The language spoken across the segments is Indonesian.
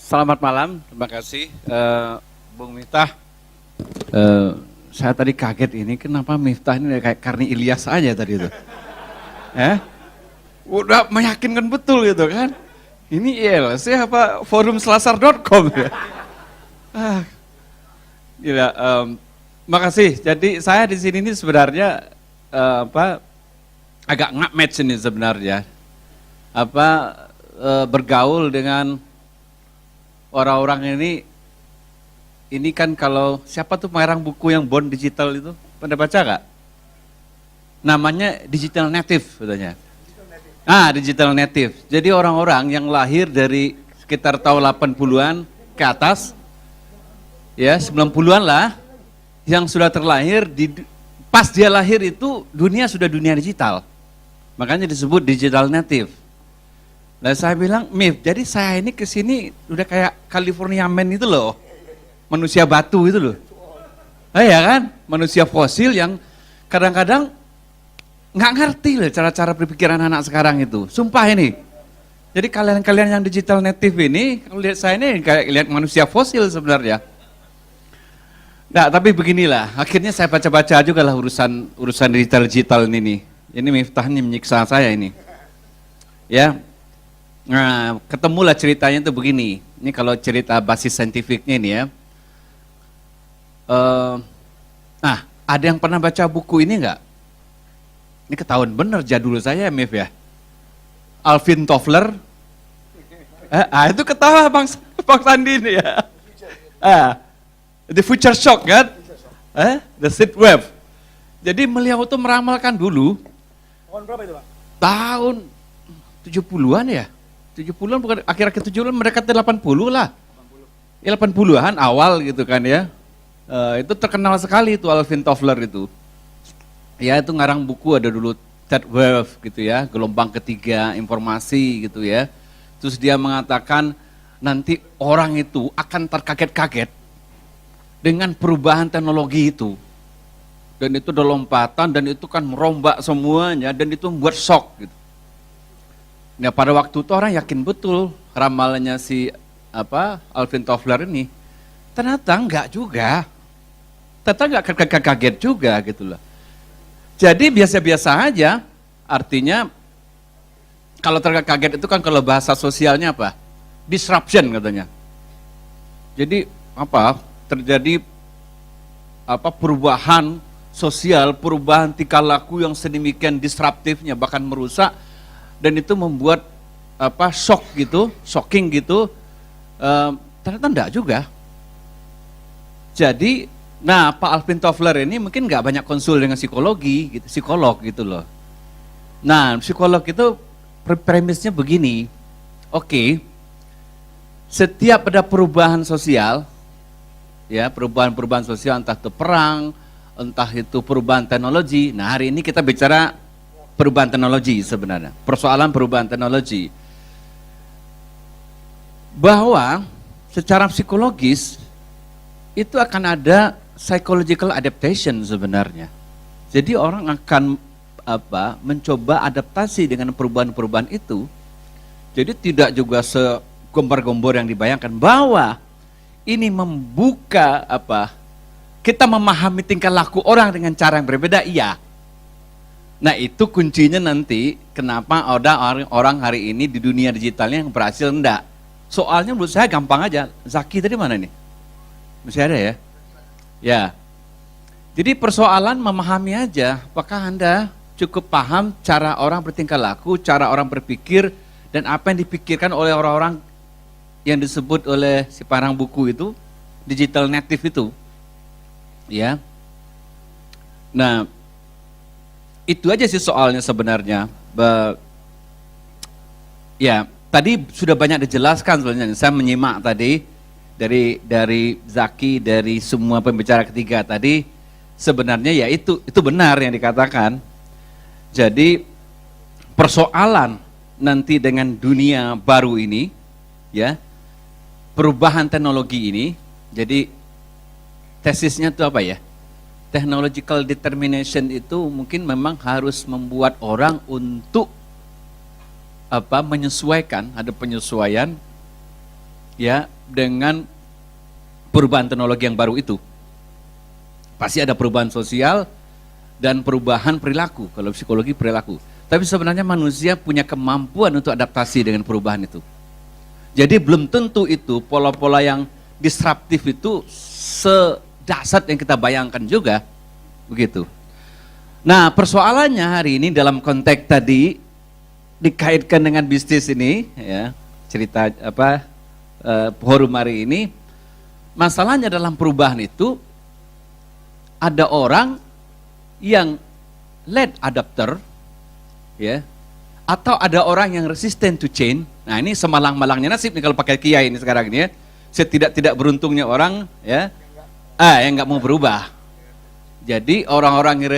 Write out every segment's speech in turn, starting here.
Selamat malam, terima kasih Bung Miftah. Saya tadi kaget ini, kenapa Miftah ini kayak Karni Ilyas aja tadi itu. Udah meyakinkan betul gitu kan. Ini ILC apa forum selasar.com ya. Gila, makasih. Jadi saya di sini ini sebenarnya agak nggak match ini sebenarnya. Bergaul dengan orang-orang ini kan kalau siapa tuh pengarang buku yang bond digital itu, pernah baca nggak? Namanya digital native katanya. Digital native. Jadi orang-orang yang lahir dari sekitar tahun 80-an ke atas, ya 90-an lah, yang sudah terlahir, pas dia lahir itu dunia sudah dunia digital. Makanya disebut digital native. Nah saya bilang, Mif, jadi saya ini kesini udah kayak California Man itu loh, manusia batu itu loh. Ya kan, manusia fosil yang kadang-kadang nggak ngerti loh cara-cara berpikiran anak sekarang itu. Sumpah ini. Jadi kalian-kalian yang digital native ini, kalau lihat saya ini kayak lihat manusia fosil sebenarnya. Nah tapi beginilah, akhirnya saya baca-baca juga lah urusan digital ini nih. Ini Miftah ini menyiksa saya ini. Ya. Nah, ketemulah ceritanya itu begini. Ini kalau cerita basis saintifiknya ini ya. Ada yang pernah baca buku ini enggak? Ini ketahuan bener jadul saya Mif ya. Alvin Toffler. Itu ketawa Bang Sandi ini ya. The Future Shock kan? The Seed Wave. Jadi beliau itu meramalkan dulu. Tahun berapa itu Bang? Tahun 70-an ya. 70-an bukan akhir-akhir 70-an mendekati 80 lah. 80. Ya 80-an awal gitu kan ya. Itu terkenal sekali itu Alvin Toffler itu. Ya itu ngarang buku ada dulu third wave gitu ya, gelombang ketiga informasi gitu ya. Terus dia mengatakan nanti orang itu akan terkaget-kaget dengan perubahan teknologi itu. Dan itu ada lompatan dan itu kan merombak semuanya dan itu membuat shock gitu. Nah pada waktu itu orang yakin betul ramalannya si Alvin Toffler ini. Ternyata enggak juga. Ternyata enggak kaget juga gitu loh. Jadi biasa-biasa aja, artinya kalau terkaget itu kan kalau bahasa sosialnya apa? Disruption katanya. Jadi terjadi perubahan sosial, perubahan tingkah laku yang sedemikian disruptifnya bahkan merusak dan itu membuat shock gitu, shocking gitu. Ternyata enggak juga. Jadi Pak Alvin Toffler ini mungkin nggak banyak konsul dengan psikologi, gitu, psikolog gitu loh. Nah, psikolog itu premisnya begini, oke, setiap ada perubahan sosial, ya perubahan sosial entah itu perang, entah itu perubahan teknologi. Nah hari ini kita bicara perubahan teknologi sebenarnya, persoalan perubahan teknologi. Bahwa secara psikologis itu akan ada psychological adaptation sebenarnya. Jadi orang akan mencoba adaptasi dengan perubahan-perubahan itu. Jadi tidak juga segombar-gombor yang dibayangkan bahwa ini membuka kita memahami tingkah laku orang dengan cara yang berbeda, iya. Nah itu kuncinya nanti kenapa ada orang hari ini di dunia digitalnya yang berhasil enggak. Soalnya menurut saya gampang aja. Zaki tadi mana nih? Masih ada ya? Ya, jadi persoalan memahami aja, apakah Anda cukup paham cara orang bertingkah laku, cara orang berpikir, dan apa yang dipikirkan oleh orang-orang yang disebut oleh si parang buku itu, digital native itu. Ya, nah itu aja sih soalnya sebenarnya. Ya, tadi sudah banyak dijelaskan sebenarnya, saya menyimak tadi. Dari Zaki, dari semua pembicara ketiga tadi, sebenarnya ya itu benar yang dikatakan. Jadi persoalan nanti dengan dunia baru ini, ya perubahan teknologi ini, jadi tesisnya itu apa ya? Technological determination itu mungkin memang harus membuat orang untuk menyesuaikan, ada penyesuaian ya dengan perubahan teknologi yang baru itu. Pasti ada perubahan sosial dan perubahan perilaku, kalau psikologi perilaku. Tapi sebenarnya manusia punya kemampuan untuk adaptasi dengan perubahan itu. Jadi belum tentu itu pola-pola yang disruptif itu sedasar yang kita bayangkan juga, begitu. Nah, persoalannya hari ini dalam konteks tadi dikaitkan dengan bisnis ini, ya, cerita forum hari ini, masalahnya dalam perubahan itu ada orang yang late adapter, ya, atau ada orang yang resistant to change. Nah, ini semalang-malangnya nasib nih kalau pakai kiai ini sekarang ini, ya. Setidak-tidak beruntungnya orang, ya, yang nggak mau berubah. Jadi orang-orang yang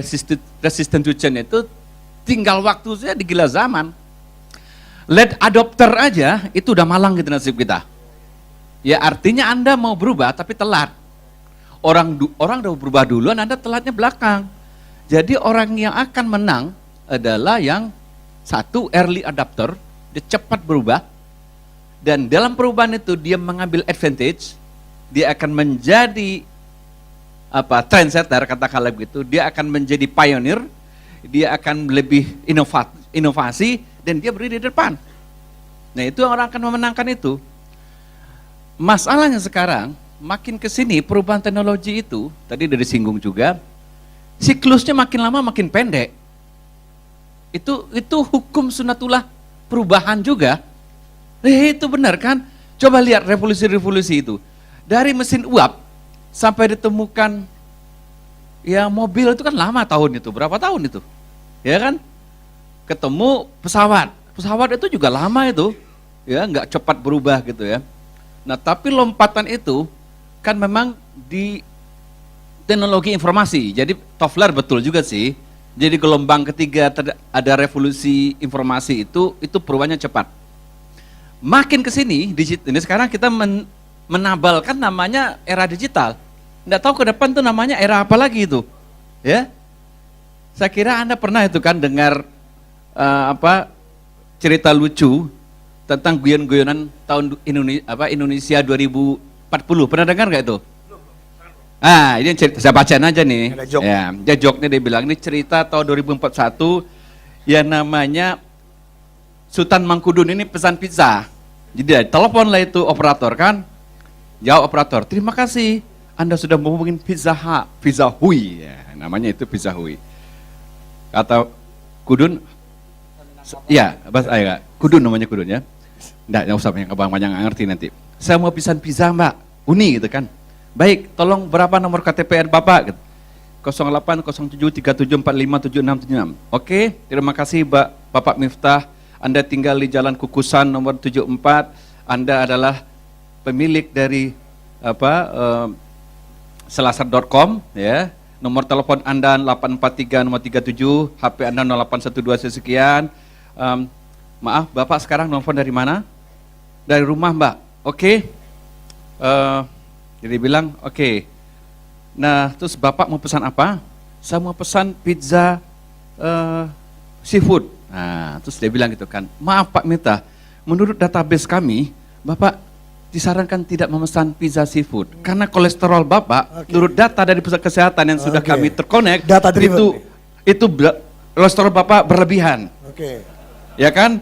resistant to change itu tinggal waktu saja digila zaman. Late adopter aja itu udah malang gitu nasib kita. Ya artinya Anda mau berubah tapi telat. Orang udah berubah duluan, Anda telatnya belakang. Jadi orang yang akan menang adalah yang satu early adopter, dia cepat berubah. Dan dalam perubahan itu dia mengambil advantage, dia akan menjadi trendsetter, katakanlah begitu, dia akan menjadi pioneer, dia akan lebih inovasi, dan dia berdiri di depan. Nah itu orang akan memenangkan itu. Masalahnya sekarang, makin ke sini perubahan teknologi itu, tadi udah disinggung juga, siklusnya makin lama makin pendek. Itu hukum sunatullah perubahan juga. Itu benar kan? Coba lihat revolusi-revolusi itu. Dari mesin uap, sampai ditemukan ya mobil itu kan lama tahun itu, berapa tahun itu, ya kan? Ketemu pesawat itu juga lama itu, ya nggak cepat berubah gitu ya. Nah tapi lompatan itu kan memang di teknologi informasi, jadi Toffler betul juga sih. Jadi gelombang ketiga ada revolusi informasi itu perubahannya cepat. Makin ke sini, ini sekarang kita menabalkan namanya era digital. Nggak tahu ke depan tuh namanya era apa lagi itu, ya? Saya kira Anda pernah itu kan dengar cerita lucu tentang guyon-guyonan tahun Indonesia 2040. Pernah dengar nggak itu? Ini cerita, saya bacain aja nih. Ya, dia joknya dia bilang ini cerita tahun 2041 yang namanya Sultan Mangkudun ini pesan pizza. Jadi teleponlah itu operator kan, jawab operator, terima kasih. Anda sudah ngomongin Pizza Hui, ya, namanya itu Pizza Hui. Kata Kudun, ya, Kudun namanya Kudun ya. Nggak usah banyak nggak ngerti nanti. Saya mau pesan pizza Mbak, Uni gitu kan. Baik, tolong berapa nomor KTP Bapak? Gitu. 080737457676. Oke, terima kasih Bapak Miftah. Anda tinggal di Jalan Kukusan nomor 74. Anda adalah pemilik dari selasar.com, ya. Nomor telepon Anda 843 nomor 37, HP Anda 0812 sekian. Maaf, Bapak sekarang nelfon dari mana? Dari rumah, Mbak. Oke. Jadi bilang, oke. Nah, terus Bapak mau pesan apa? Saya mau pesan pizza seafood. Nah, terus dia bilang gitu kan, maaf Pak Mita, menurut database kami, Bapak disarankan tidak memesan pizza seafood karena kolesterol Bapak, menurut data dari pusat kesehatan yang sudah kami terkonek, itu kolesterol Bapak berlebihan. Ya kan?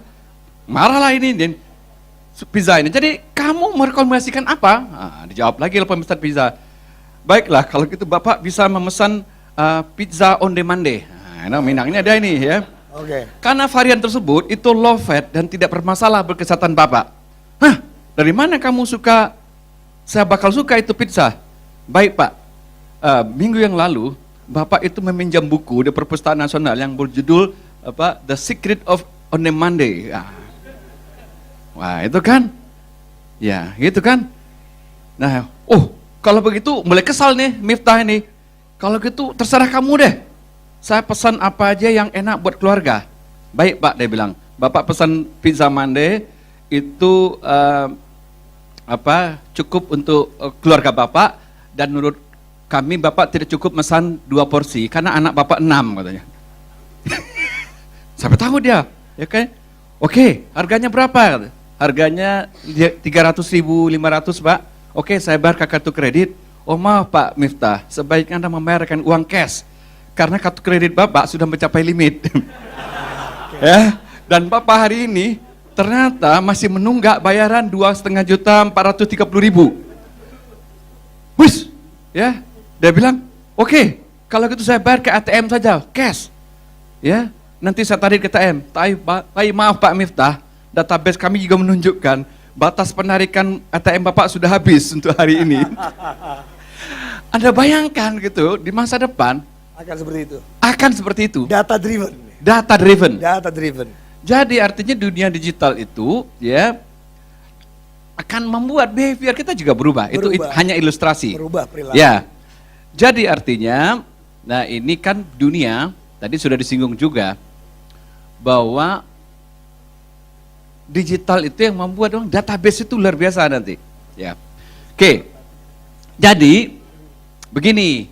Marahlah ini dan pizza ini. Jadi kamu merekomendasikan apa? Dijawab lagi oleh pemesan pizza. Baiklah, kalau gitu Bapak bisa memesan pizza on demand. Nah, minangnya ada ini ya. Karena varian tersebut itu low fat dan tidak bermasalah berkesehatan Bapak. Hah, dari mana kamu suka? Saya bakal suka itu pizza. Baik Pak, minggu yang lalu Bapak itu meminjam buku di Perpustakaan Nasional yang berjudul The Secret of on Demand. Wah itu kan, ya gitu kan. Nah, kalau begitu mulai kesal nih Miftah ini. Kalau gitu terserah kamu deh. Saya pesan apa aja yang enak buat keluarga. Baik Pak, dia bilang. Bapak pesan pizza mande itu cukup untuk keluarga Bapak, dan menurut kami Bapak tidak cukup pesan 2 porsi karena anak Bapak 6 katanya. Sampai tahu dia, ya kan? Oke, harganya berapa? harganya 300.000, 500 Pak. Oke, saya bayar ke kartu kredit. Oh maaf Pak Miftah, sebaiknya Anda membayarkan uang cash. Karena kartu kredit Bapak sudah mencapai limit. Ya, dan Bapak hari ini ternyata masih menunggak bayaran 2,5 juta 430.000. Wis, ya, dia bilang, oke, kalau gitu saya bayar ke ATM saja, cash. Ya, nanti saya tarik ke ATM. Tapi maaf Pak Miftah, database kami juga menunjukkan batas penarikan ATM Bapak sudah habis untuk hari ini. Anda bayangkan gitu, di masa depan Akan seperti itu. akan seperti itu. Data driven. Data driven. Data driven. Jadi artinya dunia digital itu ya akan membuat behavior kita juga berubah. Itu hanya ilustrasi. Berubah perilaku. Ya. Jadi artinya, nah ini kan dunia, tadi sudah disinggung juga, bahwa digital itu yang membuat database itu luar biasa nanti. Ya. Oke. Jadi begini,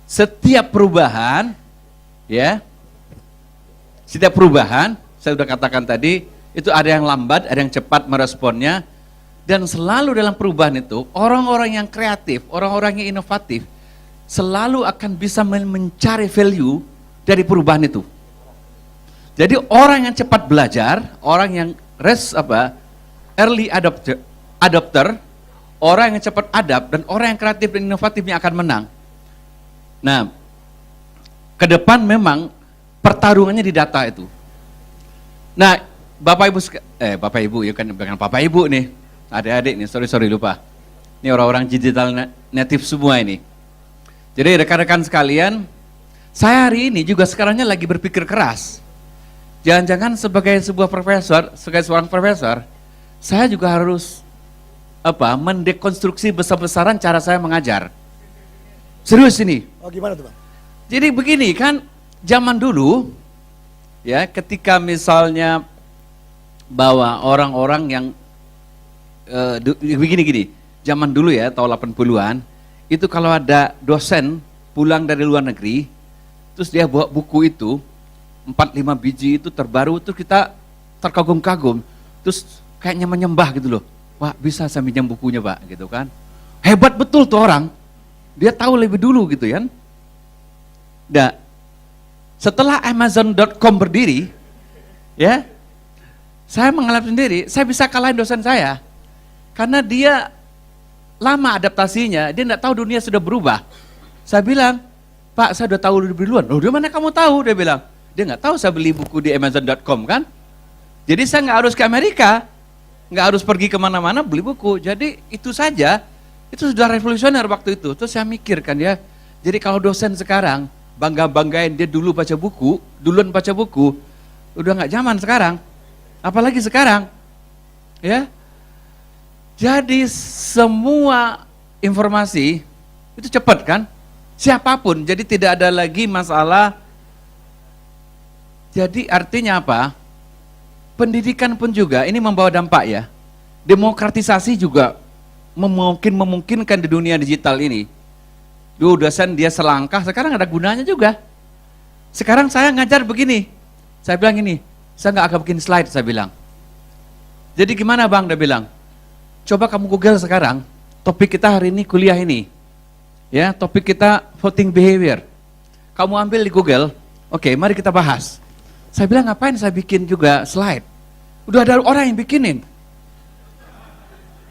setiap perubahan, ya, setiap perubahan, saya sudah katakan tadi, itu ada yang lambat, ada yang cepat meresponnya, dan selalu dalam perubahan itu, orang-orang yang kreatif, orang-orang yang inovatif, selalu akan bisa mencari value dari perubahan itu. Jadi orang yang cepat belajar, orang yang early adopter, orang yang cepat adapt, dan orang yang kreatif dan inovatifnya akan menang. Nah, ke depan memang pertarungannya di data itu. Nah, Bapak Ibu ya kan, bukan Bapak Ibu nih, adik-adik nih, sorry lupa. Ini orang-orang digital native semua ini. Jadi rekan-rekan sekalian, saya hari ini juga sekarangnya lagi berpikir keras. Jangan-jangan sebagai seorang profesor, saya juga harus mendekonstruksi besar-besaran cara saya mengajar. Serius ini. Oh gimana tuh Bang? Jadi begini kan, zaman dulu ya ketika misalnya bahwa orang-orang yang begini, zaman dulu ya tahun 80-an, itu kalau ada dosen pulang dari luar negeri, terus dia bawa buku itu, 4-5 biji itu terbaru, tuh kita terkagum-kagum, terus kayaknya menyembah gitu loh. Wah bisa saya minjam bukunya Pak, gitu kan. Hebat betul tuh orang. Dia tahu lebih dulu gitu kan. Nah, setelah Amazon.com berdiri, ya, saya mengalami sendiri, saya bisa kalahin dosen saya. Karena dia lama adaptasinya, dia nggak tahu dunia sudah berubah. Saya bilang, Pak saya udah tahu lebih duluan. Loh, dari mana kamu tahu? Dia bilang, dia nggak tahu saya beli buku di Amazon.com kan. Jadi saya nggak harus ke Amerika, nggak harus pergi kemana-mana beli buku. Jadi itu saja. Itu sudah revolusioner waktu itu. Terus saya mikir kan ya, jadi kalau dosen sekarang bangga-banggain dia dulu baca buku, duluan baca buku, udah nggak zaman sekarang. Apalagi sekarang, ya. Jadi semua informasi itu cepat kan, siapapun. Jadi tidak ada lagi masalah. Jadi artinya apa? Pendidikan pun juga ini membawa dampak ya. Demokratisasi juga memungkinkan di dunia digital ini. Dulu dosen dia selangkah, sekarang ada gunanya juga. Sekarang saya ngajar begini, saya bilang ini, saya nggak akan bikin slide, saya bilang. Jadi gimana Bang, dia bilang, coba kamu Google sekarang, topik kita hari ini kuliah ini, ya topik kita voting behavior. Kamu ambil di Google, oke, mari kita bahas. Saya bilang ngapain saya bikin juga slide? Udah ada orang yang bikinin.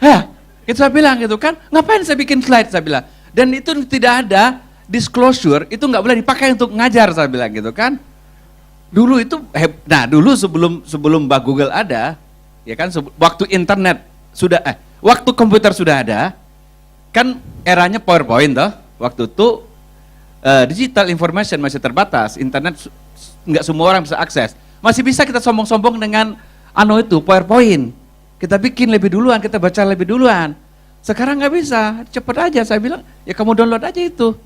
Ya, itu saya bilang gitu kan, ngapain saya bikin slide, saya bilang. Dan itu tidak ada disclosure, itu nggak boleh dipakai untuk ngajar, saya bilang gitu kan. Dulu itu, dulu sebelum Google ada, ya kan, waktu internet sudah, waktu komputer sudah ada, kan eranya PowerPoint toh, waktu itu digital information masih terbatas, internet nggak semua orang bisa akses. Masih bisa kita sombong-sombong dengan PowerPoint. Kita bikin lebih duluan, kita baca lebih duluan. Sekarang nggak bisa, cepet aja. Saya bilang, ya kamu download aja itu.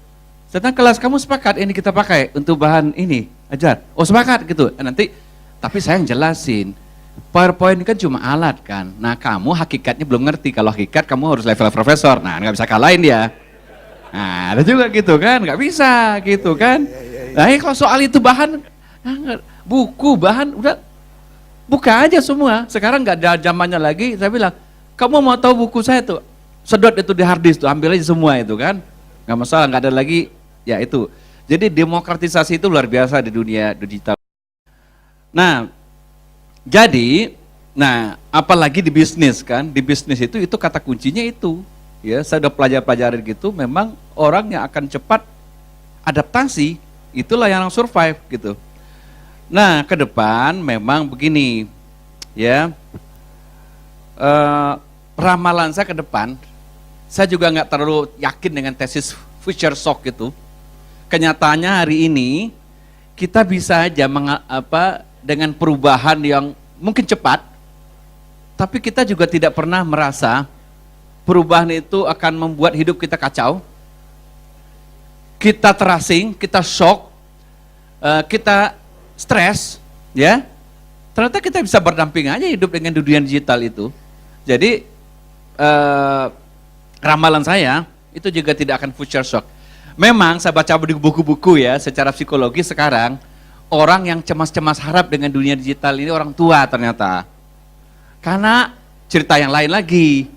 Sedang kelas kamu sepakat ini kita pakai untuk bahan ini, ajar. Oh sepakat gitu. Nanti, tapi saya yang jelasin. PowerPoint kan cuma alat kan. Nah kamu hakikatnya belum ngerti. Kalau hakikat kamu harus level profesor. Nah nggak bisa kalahin dia. Nah ada juga gitu kan, nggak bisa gitu kan. Nah kalau soal itu bahan, buku bahan udah buka aja semua. Sekarang nggak ada zamannya lagi. Saya bilang, kamu mau tahu buku saya tuh, sedot itu di hard disk tuh, ambil aja semua itu kan, nggak masalah, nggak ada lagi, ya itu. Jadi demokratisasi itu luar biasa di dunia digital. Nah, jadi, apalagi di bisnis kan, di bisnis itu kata kuncinya itu, ya saya udah pelajarin gitu, memang orang yang akan cepat adaptasi, itulah yang survive gitu. Nah, ke depan memang begini, ya, ramalan saya ke depan, saya juga nggak terlalu yakin dengan tesis future shock itu. Kenyataannya hari ini kita bisa aja dengan perubahan yang mungkin cepat, tapi kita juga tidak pernah merasa perubahan itu akan membuat hidup kita kacau. Kita terasing, kita shock, kita stres, ya. Ternyata kita bisa berdamping aja hidup dengan dunia digital itu. Jadi ramalan saya itu juga tidak akan future shock. Memang saya baca di buku-buku ya, secara psikologi sekarang orang yang cemas-cemas harap dengan dunia digital ini orang tua ternyata. Karena cerita yang lain lagi.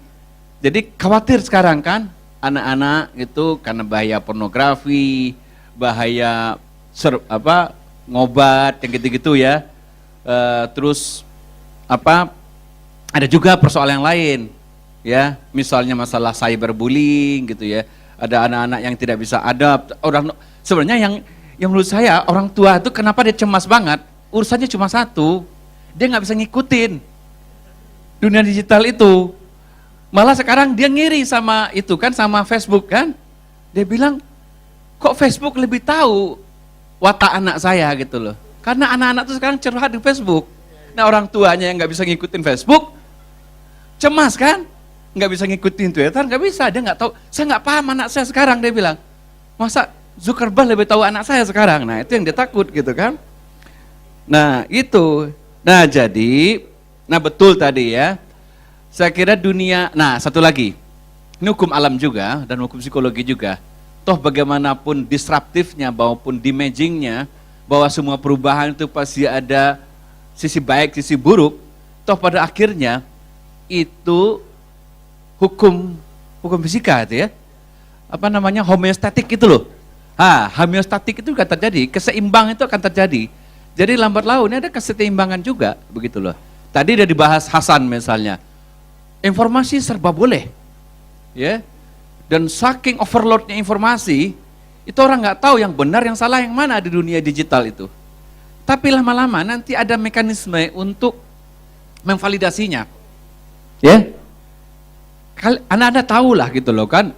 Jadi khawatir sekarang kan anak-anak itu karena bahaya pornografi, bahaya ngobat yang gitu-gitu ya. Terus ada juga persoalan yang lain ya, misalnya masalah cyberbullying gitu ya. Ada anak-anak yang tidak bisa adapt. Sebenarnya yang menurut saya orang tua itu kenapa dia cemas banget? Urusannya cuma satu, dia nggak bisa ngikutin dunia digital itu. Malah sekarang dia ngiri sama itu kan, sama Facebook kan. Dia bilang, kok Facebook lebih tahu watak anak saya gitu loh. Karena anak-anak tuh sekarang curhat di Facebook. Nah orang tuanya yang nggak bisa ngikutin Facebook, cemas kan? Nggak bisa ngikutin Twitter, nggak bisa, dia nggak tahu. Saya nggak paham anak saya sekarang, dia bilang. Masa Zuckerberg lebih tahu anak saya sekarang? Nah itu yang dia takut gitu kan. Nah itu, jadi betul tadi ya. Saya kira dunia, satu lagi, ini hukum alam juga dan hukum psikologi juga. Toh bagaimanapun disruptifnya maupun damagingnya, bahwa semua perubahan itu pasti ada sisi baik, sisi buruk. Toh pada akhirnya itu hukum fisika itu ya. Homeostatik itu loh. Homeostatik itu akan terjadi, keseimbangan itu akan terjadi. Jadi lambat laun ini ada keseimbangan juga, begitu loh. Tadi udah dibahas Hasan misalnya. Informasi serba boleh. Ya. Dan saking overloadnya informasi, itu orang nggak tahu yang benar, yang salah, yang mana di dunia digital itu. Tapi lama-lama nanti ada mekanisme untuk memvalidasinya. Ya. Anda tahu lah gitu loh kan,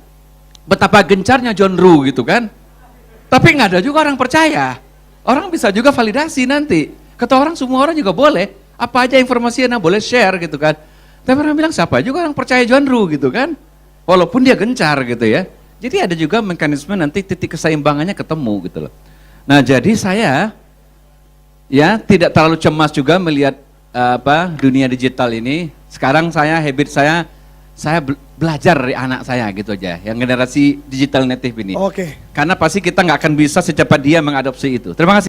betapa gencarnya John Roo gitu kan. Tapi nggak ada juga orang percaya. Orang bisa juga validasi nanti. Kata orang, semua orang juga boleh. Apa aja informasi yang boleh share gitu kan. Tapi orang bilang siapa juga orang percaya John Roo gitu kan. Walaupun dia gencar gitu ya. Jadi ada juga mekanisme nanti titik keseimbangannya ketemu gitu loh. Nah jadi saya ya tidak terlalu cemas juga melihat dunia digital ini. Sekarang habit saya belajar dari anak saya gitu aja, yang generasi digital native ini. Oke. Karena pasti kita nggak akan bisa secepat dia mengadopsi itu. Terima kasih.